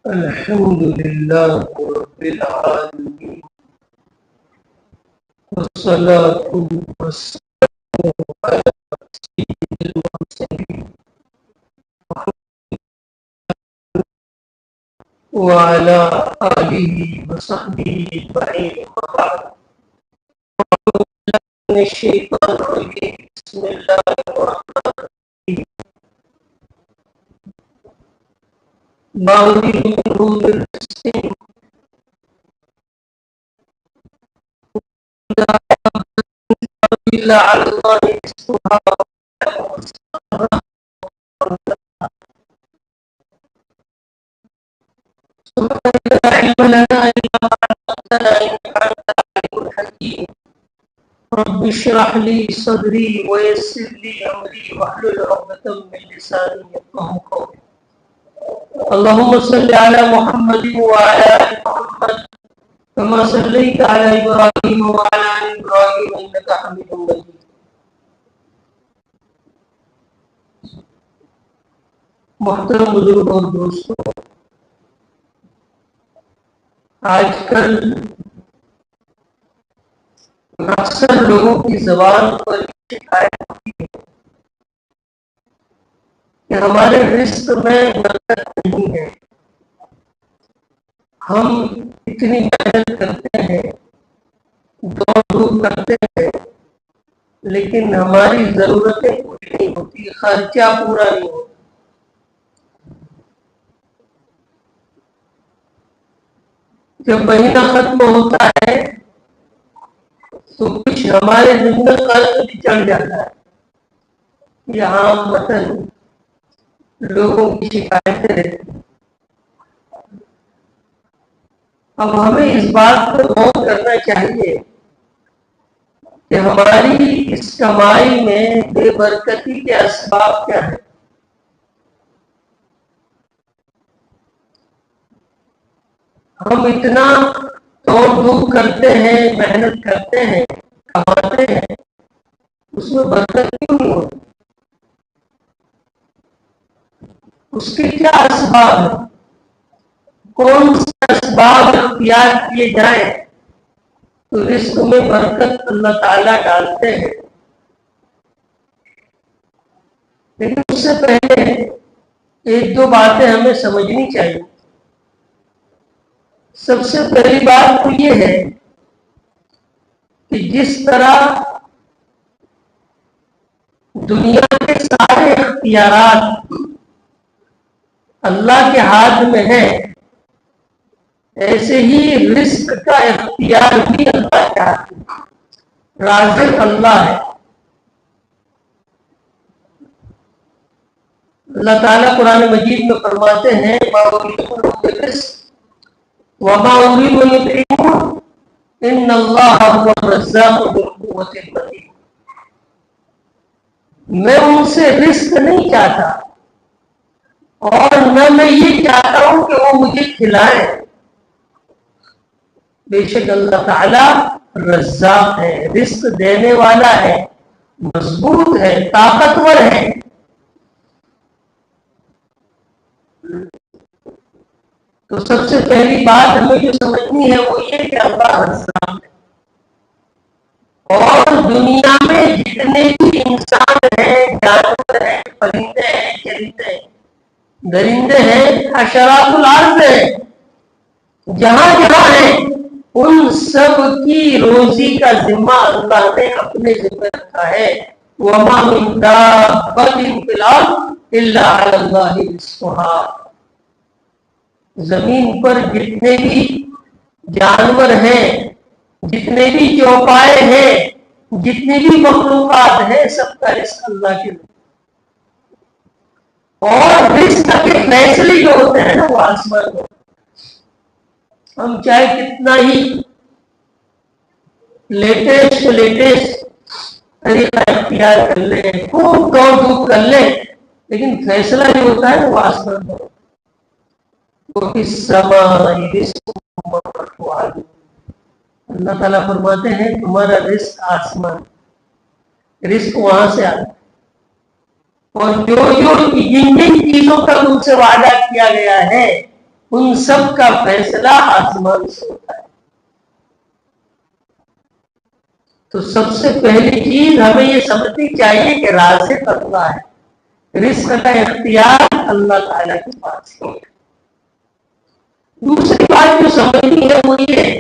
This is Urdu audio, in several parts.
الحمد لله رب العالمين والصلاة والسلام على سيد المرسلين وعلى آله وصحبه أجمعين. من الشيطان الرجيم. بسم الله الرحمن الرحيم. ما أريد منهم من رزق إلا على الله رزقها لا علم لنا إلا ما علمتنا إنك أنت العليم الحكيم. رب اشرح لي صدري ويسر لي أمري واحلل عقدة من لساني يفقهوا قولي. اللهم صل على محمد وعلى آل محمد كما صليت على إبراهيم وعلى آل إبراهيم إنك حميد مجيد. محترم بزرگ اور دوستوں، آج کل اکثر لوگوں کی زبان پر شکایت ہوتی ہے کہ ہمارے رزق میں برکت نہیں ہے. ہم اتنی محنت کرتے ہیں، دوڑ دھوپ کرتے ہیں، لیکن ہماری ضرورتیں پوری نہیں ہوتی، خرچہ پورا نہیں ہوتا. جب مہینہ ختم ہوتا ہے تو کچھ ہمارے ذمہ قرض بھی چڑھ جاتا ہے. یہاں مثلاً لوگوں کی شکایتیں رہتی ہیں. اب ہمیں اس بات پر غور کرنا چاہیے کہ ہماری اس کمائی میں بے برکتی کے اسباب کیا ہیں. ہم اتنا توڑ دھوپ کرتے ہیں، محنت کرتے ہیں، کماتے ہیں، اس میں برکت کیوں نہیں ہوتی؟ اس کے کیا اسباب ہیں؟ کون سے اسباب اختیار کیے جائیں تو رزق میں برکت اللہ تعالیٰ ڈالتے ہیں. لیکن اس سے پہلے ایک دو باتیں ہمیں سمجھنی چاہیے. سب سے پہلی بات تو یہ ہے کہ جس طرح دنیا کے سارے اختیارات اللہ کے ہاتھ میں ہیں، ایسے ہی رزق کا اختیار بھی اللہ کے ہاتھ میں. رازق اللہ ہے. اللہ تعالیٰ قرآن مجید میں فرماتے ہیں وَمَا أُرِيدُ أَن يُطْعِمُونِ إِنَّ اللَّهَ هُوَ الرَّزَّاقُ ذُو الْقُوَّةِ الْمَتِينُ. میں ان سے رزق نہیں چاہتا اور نہ میں یہ چاہتا ہوں کہ وہ مجھے کھلائیں. بے شک اللہ تعالیٰ رزاق ہے، رزق دینے والا ہے، مضبوط ہے، طاقتور ہے. تو سب سے پہلی بات ہمیں جو سمجھنی ہے وہ یہ کہ اللہ رزاق ہے. اور دنیا میں جتنے بھی انسان ہیں، جانور ہیں، پرندے ہیں، چرندے ہیں، درندے ہیں، حشرات الارض ہیں، جہاں جہاں ہیں، ان سب کی روزی کا ذمہ اللہ نے اپنے ذمہ رکھا ہے. وَمَا مِن دَابَّةٍ فِي الْأَرْضِ إِلَّا عَلَى اللَّهِ رِزْقُهَا. زمین پر جتنے بھی جانور ہیں، جتنے بھی چوپائے ہیں، جتنی بھی مخلوقات ہیں، سب کا رزق اللہ کے لیے. اور رزق کے فیصلے جو ہوتے ہیں نا وہ آسمان میں. ہم چاہے کتنا ہی لیٹسٹ طریقہ اختیار کر لیں، خوب دوڑ دھوپ کر لیں، لیکن فیصلہ جو ہوتا ہے وہ آسمان میں. اللہ تعالیٰ فرماتے ہیں تمہارا رزق آسمان، رزق وہاں سے آتا ہے. اور جو جن چیزوں کا ان سے وعدہ کیا گیا ہے ان سب کا فیصلہ آسمان سے ہوتا ہے۔ تو سب سے پہلی چیز ہمیں یہ سمجھنی چاہیے کہ رازق اللہ ہے، رزق کا اختیار اللہ تعالیٰ کے پاس ہے۔ دوسری بات جو سمجھنی ہے وہ یہ ہے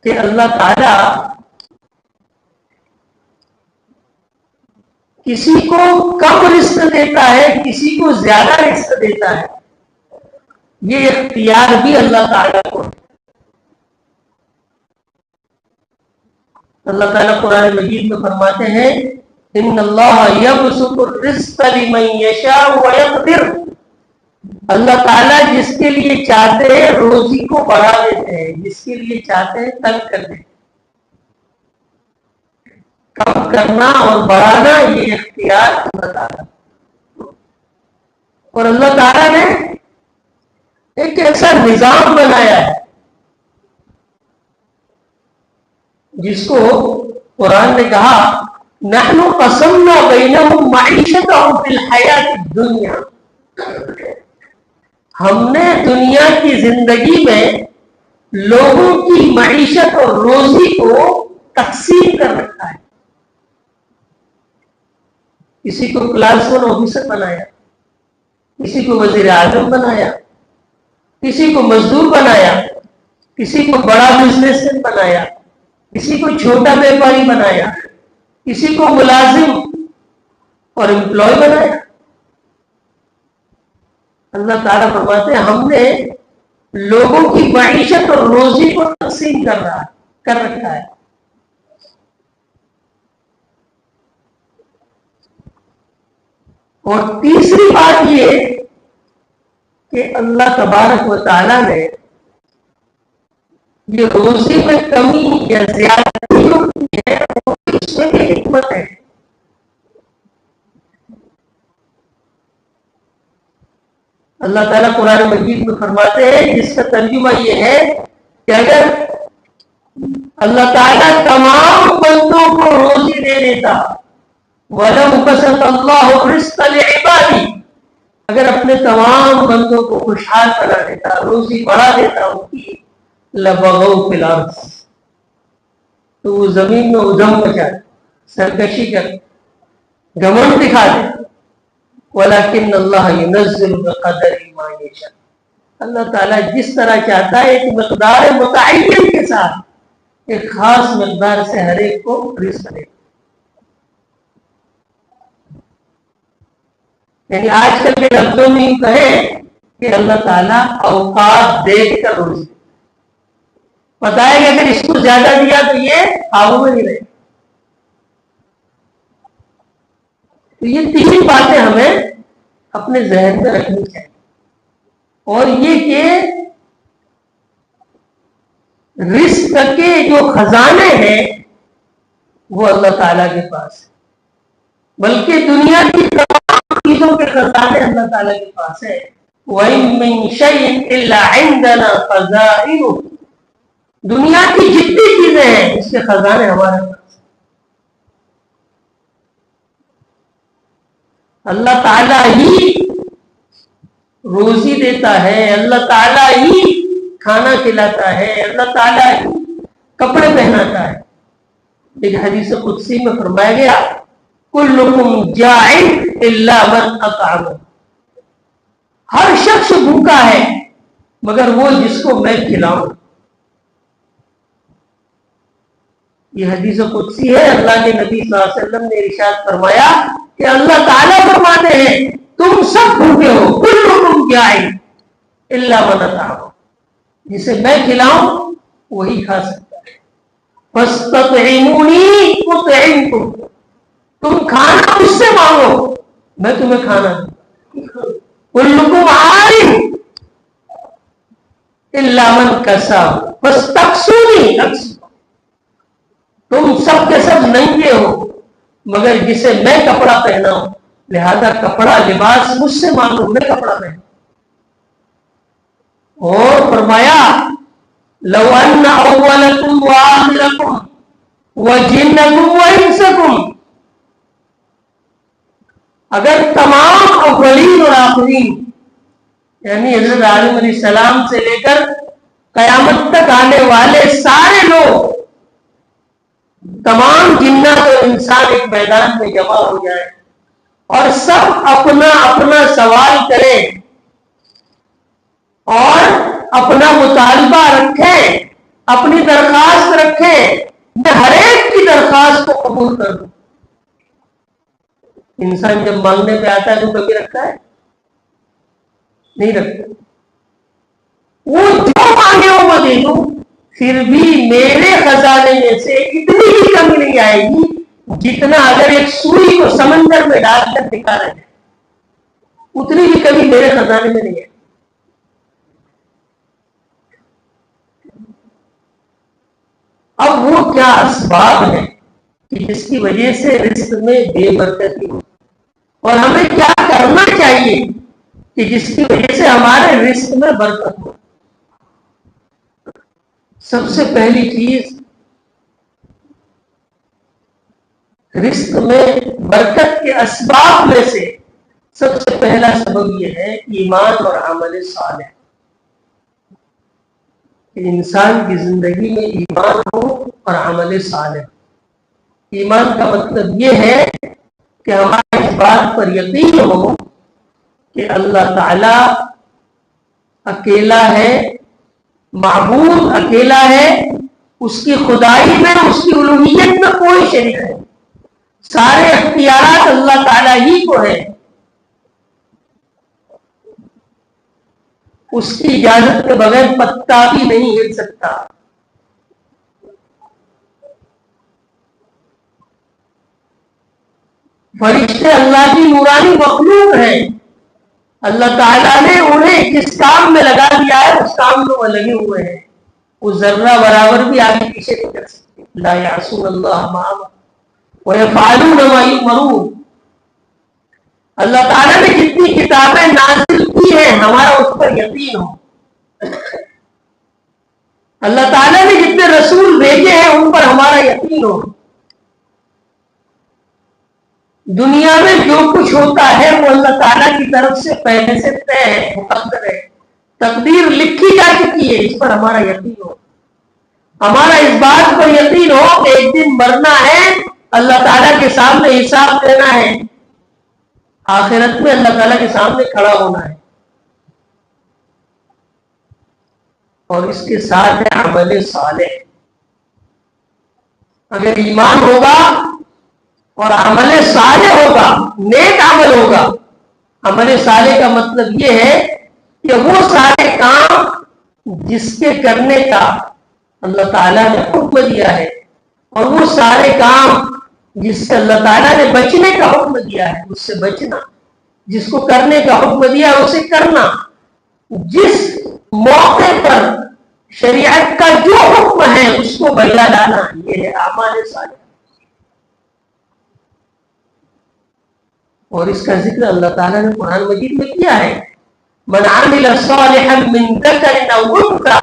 کہ اللہ تعالیٰ کسی کو کم رزق دیتا ہے، کسی کو زیادہ رزق دیتا ہے، یہ اختیار بھی اللہ تعالیٰ کو ہے۔ اللہ تعالیٰ قرآن مجید میں فرماتے ہیں ان اللہ یبسط الرزق لمن یشاء ویقدر، اللہ تعالیٰ جس کے لیے چاہتے ہیں روزی کو بڑھا دیتے ہیں، جس کے لیے چاہتے ہیں تنگ کر دیتے ہیں۔ کم کرنا اور بڑھانا یہ اختیار اللہ تعالیٰ، اور اللہ تعالیٰ نے ایک ایسا نظام بنایا ہے جس کو قرآن نے کہا نحن قسمنا بینہم معیشتہم فی الحیات الدنیا، ہم نے دنیا کی زندگی میں لوگوں کی معیشت اور روزی کو تقسیم کر رکھا ہے۔ کسی کو کلاس 1 آفیسر بنایا، کسی کو وزیر اعظم بنایا، کسی کو مزدور بنایا، کسی کو بڑا بزنس مین بنایا، کسی کو چھوٹا بیپاری بنایا، کسی کو ملازم اور امپلائی بنایا۔ اللہ تعالیٰ فرماتے ہیں ہم نے لوگوں کی معیشت اور روزی کو تقسیم کر رکھا ہے۔ اور تیسری بات یہ کہ اللہ تبارک و تعالیٰ نے یہ روزی میں کمی یا زیادتی ہوتی ہے اس میں بھی حکمت ہے۔ اللہ تعالیٰ قرآن مجید میں فرماتے ہیں جس کا ترجمہ یہ ہے کہ اگر اللہ تعالیٰ تمام بندوں کو روزی دے دیتا وَلَوْ بَسَطَ اللَّهُ الرِّزْقَ لِعِبَادِهِ، اگر اپنے تمام بندوں کو خوشحال بنا دیتا، روزی بڑھا دیتا ان کی، لَبَغَوْا فِي الْأَرْضِ، تو وہ زمین میں ادھم مچا دے، سرکشی کر، گھمنڈ دکھا دے۔ وَلَكِنَّ اللَّهَ يُنَزِّلُ بِقَدَرِ مَا يَشَاءُ، اللہ تعالیٰ جس طرح چاہتا ہے ایک مقدار متعین کے ساتھ ایک خاص مقدار سے ہر ایک کو رزق دے۔ یعنی آج کل کے لفظوں میں یوں کہیں کہ اللہ تعالیٰ اوقات دیکھ کر روزی پتا ہے کہ اگر اس کو زیادہ دیا تو یہ قابو میں نہیں رہے۔ تو یہ تین باتیں ہمیں اپنے ذہن میں رکھنی چاہیے، اور یہ کہ رزق کے جو خزانے ہیں وہ اللہ تعالیٰ کے پاس ہے، بلکہ دنیا کی تمام چیزوں کے خزانے اللہ تعالیٰ کے پاس ہے۔ وَإِن مِّن شَيْءٍ إِلَّا عِندَنَا خَزَائِنُهُ، دنیا کی جتنی چیزیں ہیں اس کے خزانے ہمارے پاس۔ اللہ تعالیٰ ہی روزی دیتا ہے، اللہ تعالیٰ ہی کھانا کھلاتا ہے، اللہ تعالیٰ ہی کپڑے پہناتا ہے۔ ایک حدیث قدسی میں فرمایا گیا کلکم جائع الا من اطعمہ، ہر شخص بھوکا ہے مگر وہ جس کو میں کھلاؤں۔ یہ حدیث قدسی ہے، اللہ کے نبی صلی اللہ علیہ وسلم نے ارشاد فرمایا کہ اللہ تعالیٰ فرماتے ہیں تم سب بھوکے ہو، کلکم جائع الا من اطعمہ، جسے میں کھلاؤں وہی کھا سکتا ہے۔ فاستطعمونی اطعمکم، تم کھانا مجھ سے مانگو میں تمہیں کھانا دوں۔ کلکم عار الا من کسا فاستقسونی اکسو، تم سب کے سب ننگے ہو مگر جسے میں کپڑا پہناؤں، لہذا کپڑا لباس مجھ سے مانگو میں کپڑا پہناؤں۔ اور فرمایا لو ان اولکم وآخرکم وجنکم وانسکم، اگر تمام اولین اور آخرین یعنی حضرت آدم علیہ السلام سے لے کر قیامت تک آنے والے سارے لوگ، تمام جنات اور انسان ایک میدان میں جمع ہو جائے اور سب اپنا اپنا سوال کریں اور اپنا مطالبہ رکھیں، اپنی درخواست رکھیں، میں ہر ایک کی درخواست کو قبول کر دوں۔ انسان جب مانگنے پہ آتا ہے تو کبھی رکھتا ہے؟ نہیں رکھتا۔ وہ جو مانگے وہ میں دے دوں، پھر بھی میرے خزانے میں سے اتنی بھی کمی نہیں آئے گی جتنا اگر ایک سوئی کو سمندر میں ڈال کر دکھا رہے ہیں، اتنی بھی کمی میرے خزانے میں نہیں ہے۔ اب وہ کیا اسباب ہے کہ جس کی وجہ سے رزق میں بے برکتی ہو، اور ہمیں کیا کرنا چاہیے کہ جس کی وجہ سے ہمارے رزق میں برکت ہو؟ سب سے پہلی چیز، رزق میں برکت کے اسباب میں سے سب سے پہلا سبب یہ ہے ایمان اور عمل صالح۔ انسان کی زندگی میں ایمان ہو اور عمل صالح۔ ایمان کا مطلب یہ ہے کہ ہمارے اس بات پر یقین ہو کہ اللہ تعالی اکیلا ہے، معبود اکیلا ہے، اس کی خدائی میں، اس کی الوہیت میں کوئی شریک نہیں، سارے اختیارات اللہ تعالی ہی کو ہے، اس کی اجازت کے بغیر پتا بھی نہیں ہل سکتا۔ فرشتے اللہ کی نورانی مخلوق ہیں، اللہ تعالیٰ نے انہیں جس کام میں لگا دیا ہے اس کام میں وہ لگے ہوئے ہیں، وہ ذرہ برابر بھی آگے پیچھے نہیں کر سکتے۔ لا یعصون اللہ ما امرهم ویفعلون ما یؤمرون۔ اللہ تعالیٰ نے جتنی کتابیں نازل کی ہیں ہمارا اس پر یقین ہو، اللہ تعالیٰ نے جتنے رسول بھیجے ہیں ان پر ہمارا یقین ہو، دنیا میں جو کچھ ہوتا ہے وہ اللہ تعالیٰ کی طرف سے پہلے سے طے ہے، مقدر ہے، تقدیر لکھی جا چکی ہے، اس پر ہمارا یقین ہو، ہمارا اس بات پر یقین ہو کہ ایک دن مرنا ہے، اللہ تعالیٰ کے سامنے حساب دینا ہے، آخرت میں اللہ تعالیٰ کے سامنے کھڑا ہونا ہے۔ اور اس کے ساتھ ہے عمل صالح۔ اگر ایمان ہوگا اور عمل صالح ہوگا، نیک عمل ہوگا، عمل صالح کا مطلب یہ ہے کہ وہ سارے کام جس کے کرنے کا اللہ تعالیٰ نے حکم دیا ہے، اور وہ سارے کام جس سے اللہ تعالیٰ نے بچنے کا حکم دیا ہے اس سے بچنا، جس کو کرنے کا حکم دیا ہے اسے کرنا، جس موقع پر شریعت کا جو حکم ہے اس کو بجا لانا، یہ ہے اعمال صالح۔ اور اس کا ذکر اللہ تعالیٰ نے قرآن مجید میں کیا ہے، من عمل صالحا من ذکر او انثى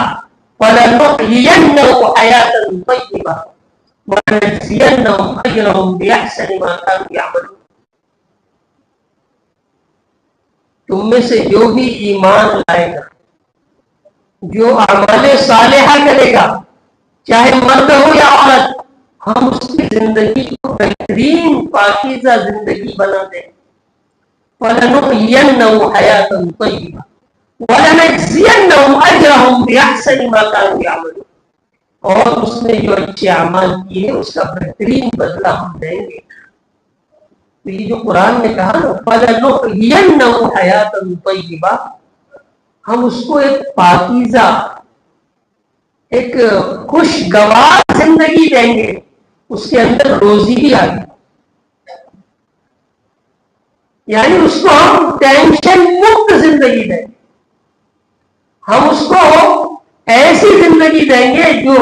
فلنحيينه حیاة طیبہ وَلَنَجْزِيَنَّهُمْ أَجْرَهُمْ بِأَحْسَنِ مَا كَانُوا يَعْمَلُونَ۔ تم میں سے جو بھی ایمان لائے گا، جو اعمال صالحہ کرے گا، چاہے مرد ہو یا عورت، ہم اس کی زندگی کو بہترین پاکیزہ زندگی بنا دیں۔ وَلَنُحْيِيَنَّهُمْ حَيَاةً طَيِّبَةً وَلَنَجْزِيَنَّهُمْ أَجْرَهُم بِأَحْسَنِ مَا كَانُوا يَعْمَلُونَ۔ اور اس نے جو اچھے اعمال کیے اس کا بہترین بدلہ ہم دیں گے۔ تو یہ جو قرآن نے کہا نا فَلَنُحْيِيَنَّهُ حَيَاةً طَيِّبَةً، ہم اس کو ایک پاکیزہ، ایک خوشگوار زندگی دیں گے، اس کے اندر روزی بھی آ گئی، یعنی اس کو ہم ٹینشن مکت زندگی دیں گے، ہم اس کو ایسی زندگی دیں گے جو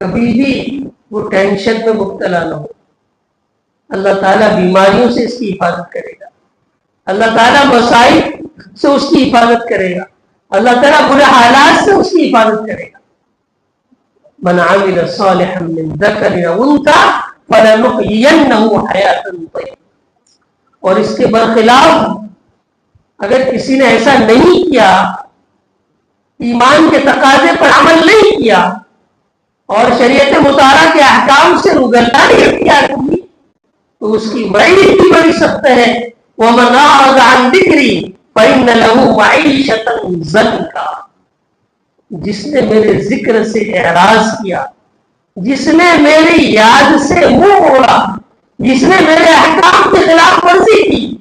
کبھی بھی وہ ٹینشن میں مبتلا نہ ہو۔ اللہ تعالیٰ بیماریوں سے اس کی حفاظت کرے گا، اللہ تعالیٰ مصائب سے اس کی حفاظت کرے گا، اللہ تعالیٰ برے حالات سے اس کی حفاظت کرے گا۔ من عمل صالحا من ذکر او انثى فلنحيينه حیاة طیبہ۔ اور اس کے برخلاف اگر کسی نے ایسا نہیں کیا، ایمان کے تقاضے پر عمل نہیں کیا اور شریعت مطالعہ کے احکام سے روگردانی اختیار کی، تو اس کی وعید بھی بڑی سخت ہے۔ وَمَنْ أَعْرَضَ عَنْ ذِكْرِي فَإِنَّ لَهُ مَعِيشَةً ضَنْكَ، جس نے میرے ذکر سے اعراض کیا، جس نے میری یاد سے منہ موڑا، جس نے میرے احکام کے خلاف ورزی کی،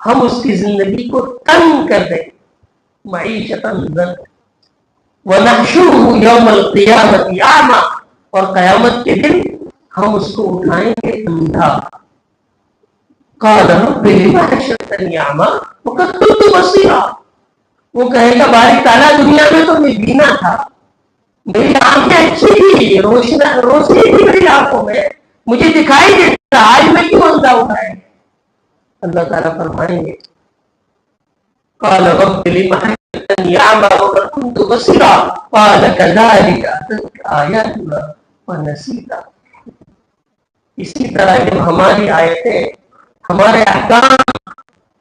ہم اس کی زندگی کو تنگ کر دیں، معیشتاً ضنک۔ وَنَحْشُرُهُ يَوْمَ الْقِيَامَةِ أَعْمَى، اور قیامت کے دن ہم اس کو اٹھائیں گے اندھا۔ قَالَ رَبِّ لِمَ حَشَرْتَنِي أَعْمَى وَقَدْ كُنْتُ بَصِيرًا، وہ کہے گا باری تعالیٰ دنیا میں تو میں بینا تھا، میری آنکھیں اچھی تھی، روشنی تھی میری آنکھوں میں، مجھے دکھائی دیتا، آج میں کیوں اندھا اٹھائے؟ اللہ تعالیٰ فرمائیں گے قَالَ رَبِّ لِمَ حَشَرْتَنِي أَعْمَى وَقَدْ كُنْتُ بَصِيرًا قَالَ كَذَلِكَ أَتَتْكَ آيَاتُنَا وَنَسِيتَهَا، اسی طرح جب ہماری آیتیں، ہمارے احکام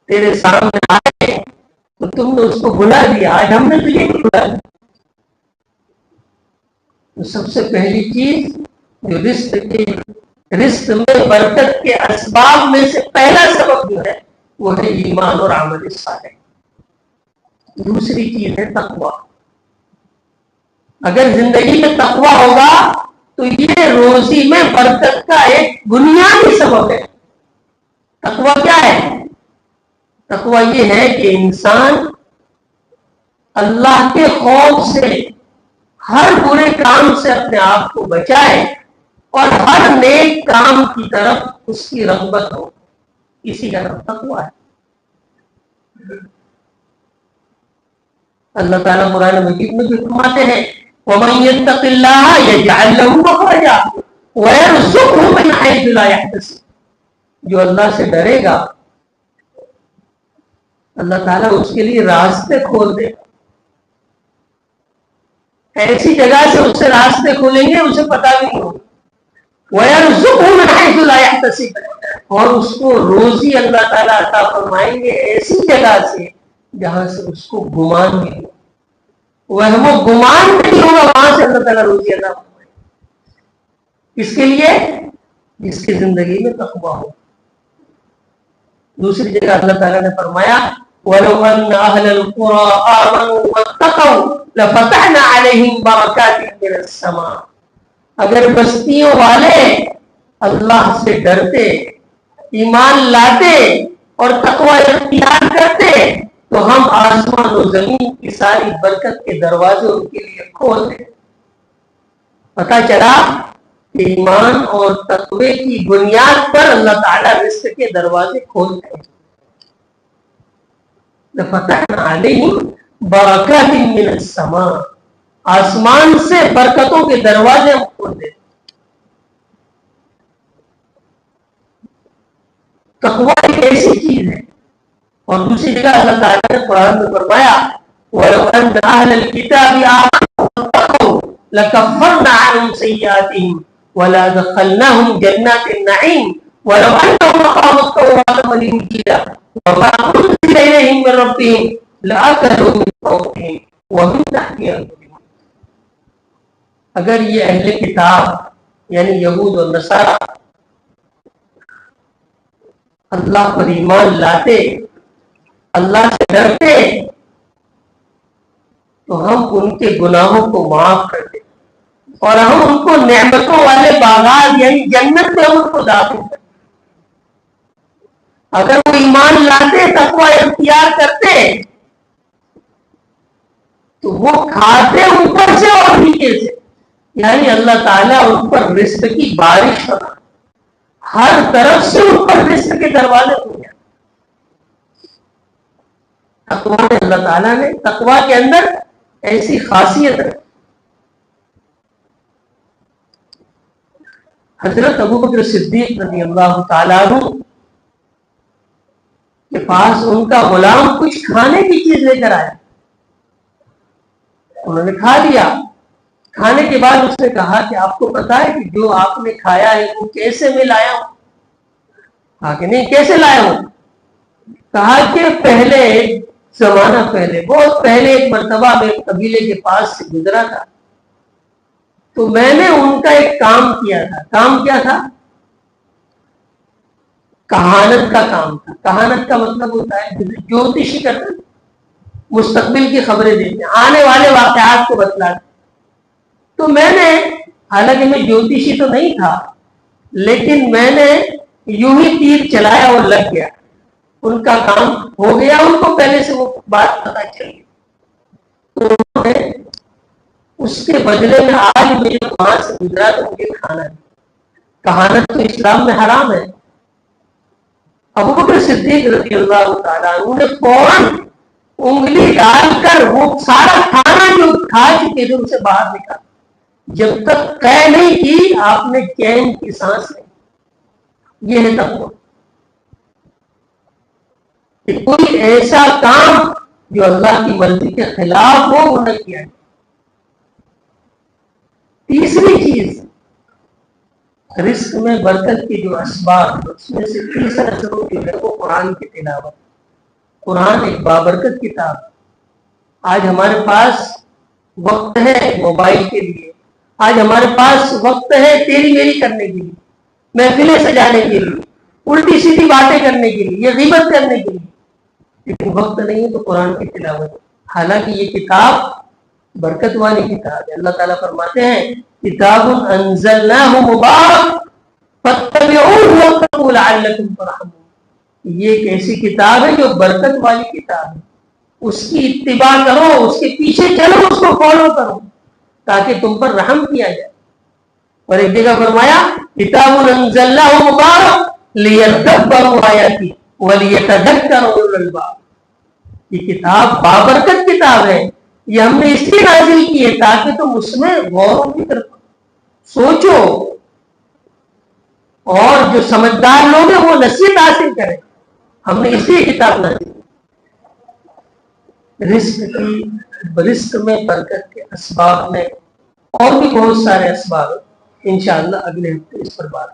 تیرے سامنے آئے تو تم نے اس کو بھلا دیا، آج ہم نے تجھے بھلا دیا۔ تو سب سے پہلی چیز جو رزق میں برکت کے اسباب میں سے پہلا سبب جو ہے وہ ہے ایمان اور عمل صالح۔ دوسری چیز ہے تقوی۔ اگر زندگی میں تقوی ہوگا تو یہ روزی میں برکت کا ایک بنیادی سبب ہے۔ تقوی کیا ہے؟ تقوی یہ ہے کہ انسان اللہ کے خوف سے ہر برے کام سے اپنے آپ کو بچائے اور ہر نیک کام کی طرف اس کی رغبت ہو، اسی کا نام تقوی ہے۔ اللہ تعالیٰ قرآن مجید میں بھی فرماتے ہیں وَمَن يَتَّقِ اللَّهَ يَجْعَل لَّهُ مَخْرَجًا وَيَرْزُقْهُ مِنْ حَيْثُ لَا يَحْتَسِبُ، جو اللہ سے ڈرے گا اللہ تعالیٰ اس کے لیے راستے کھول دے گا، ایسی جگہ سے اس سے راستے کھولیں گے اسے پتہ بھی نہیں ہوگا۔ وَيَرْزُقْهُ مِنْ حَيْثُ لَا يَحْتَسِبُ، اور اس کو روزی اللہ تعالیٰ عطا فرمائیں گے ایسی جگہ سے جہاں سے اس کو گمان نہیں ہوگا، وہم و گمان نہیں ہوگا، وہاں سے اللہ تعالیٰ روزی عطا فرمائیں گے۔ اس کے لیے جس کی زندگی میں تقویٰ ہو۔ دوسری جگہ اللہ تعالیٰ نے فرمایا وَلَوْ أَنَّ أَهْلَ الْقُرَىٰ آمَنُوا وَاتَّقَوْا لَفَتَحْنَا عَلَيْهِمْ بَرَكَاتٍ مِّنَ السَّمَاءِ، اگر بستیوں والے اللہ سے ڈرتے، ایمان لاتے اور تقوی اختیار کرتے تو ہم آسمان و زمین کی ساری برکت کے دروازے ان کے لیے کھول دیں۔ پتہ چلا کہ ایمان اور تقوی کی بنیاد پر اللہ تعالیٰ رزق کے دروازے کھولتے ہیں۔ لَفَتَحْنَا عَلَيْهِمْ بَرَكَاتٍ مِّنَ السَّمَاءِ، آسمان سے برکتوں کے دروازے ہم کھول دیتے۔ تقوی ایک ایسی چیز ہے۔ اور دوسری جگہ اللہ تعالیٰ نے قرآن میں فرمایا وَلَوْ أَنَّ أَهْلَ الْكِتَابِ آمَنُوا وَاتَّقَوْا لَكَفَّرْنَا عَنْهُمْ سَيِّئَاتِهِمْ وَلَأَدْخَلْنَاهُمْ جَنَّاتِ النَّعِيمِ وَلَوْ أَنَّهُمْ أَقَامُوا التَّوْرَاةَ وَالْإِنجِيلَ وَمَا أُنزِلَ إِلَيْهِم مِّن رَّبِّهِمْ لَأَكَلُوا مِن فَوْقِهِمْ وَمِن تَحْتِ أَرْجُلِهِمْ۔ اگر یہ اہل کتاب یعنی یہود اور نصارہ اللہ پر ایمان لاتے، اللہ سے ڈرتے، تو ہم ان کے گناہوں کو معاف کر دیں اور ہم ان کو نعمتوں والے باغات یعنی جنت میں ہم ان کو داخل کریں۔ اگر وہ ایمان لاتے، تقوی اختیار کرتے تو وہ کھاتے اوپر سے اور نیچے سے، یعنی اللہ تعالیٰ ان پر رزق کی بارش کرتا، ہر طرف سے ان پر رزق کے دروازے کھل جاتے۔ تقوی میں اللہ تعالیٰ نے تقوی کے اندر ایسی خاصیت ہے۔ حضرت ابوبکر صدیق رضی اللہ تعالیٰ عنہ کے پاس ان کا غلام کچھ کھانے کی چیز لے کر آیا، انہوں نے کھا لیا۔ کھانے کے بعد اس نے کہا کہ آپ کو پتا ہے کہ جو آپ نے کھایا ہے وہ کیسے میں لایا ہوں؟ کہا کہ نہیں، کیسے لایا ہوں؟ کہا کہ پہلے زمانہ پہلے، بہت پہلے ایک مرتبہ میں قبیلے کے پاس سے گزرا تھا، تو میں نے ان کا ایک کام کیا تھا۔ کام کیا تھا؟ کہانت کا کام تھا۔ کہانت کا مطلب ہوتا ہے جوتشی کرنا، مستقبل کی خبریں دیتے، آنے والے واقعات کو بتلاتے۔ تو میں نے، حالانکہ میں جوتشی تو نہیں تھا، لیکن میں نے یوں ہی تیر چلایا اور لگ گیا، ان کا کام ہو گیا، ان کو پہلے سے وہ بات پتا چلی۔ تو انہوں نے اس کے بدلے میں آج میں وہاں سے گزرا تو مجھے کھانا ہے۔ کہانت تو اسلام میں حرام ہے۔ ابو بکر صدیق رضی اللہ تعالیٰ عنہ نے فوراً انگلی ڈال کر وہ سارا کھانا جو کھا چکے تھے ان سے باہر نکالا، جب تک طے نہیں کی آپ نے چین کی سانس لی۔ یہ ہے تقویٰ، کہ کوئی ایسا کام جو اللہ کی مرضی کے خلاف ہو وہ نہ کیا۔ تیسری چیز، رزق میں برکت کے جو اسباب، اس میں سے تیسرا سبب جو ہے وہ قرآن کی تلاوت۔ قرآن ایک بابرکت کتاب۔ آج ہمارے پاس وقت ہے موبائل کے لیے، آج ہمارے پاس وقت ہے تیری میری کرنے کے لیے، محفلیں سجانے کے لیے، الٹی سیدھی باتیں کرنے کے لیے، غیبت کرنے کے لیے، لیکن وقت نہیں ہے تو قرآن کی تلاوت۔ حالانکہ یہ کتاب برکت والی کتاب ہے۔ اللہ تعالیٰ فرماتے ہیں کتاب انزلناہ مبارک فاتبعوہ واتقوا لعلکم ترحمون۔ یہ ایک ایسی کتاب ہے جو برکت والی کتاب ہے، اس کی اتباع کرو، اس کے پیچھے چلو، اس کو فالو کرو تاکہ تم پر رحم کیا جائے۔ اور ایک جگہ فرمایا کتاب انزلناہ مبارک لیدبروا آیاتہ ولیتذکر اولو الالباب۔ یہ کتاب بابرکت کتاب ہے، یہ ہم نے اس لیے نازل کی ہے تاکہ تم اس میں غور و فکر کرو، سوچو، اور جو سمجھدار لوگ ہیں وہ نصیحت حاصل کریں۔ ہم نے اس لیے کتاب نازل کی۔ رزق میں برکت کے اسباب میں اور بھی بہت سارے اسباب ہیں، انشاءاللہ اگلے ہفتے اس پر بات۔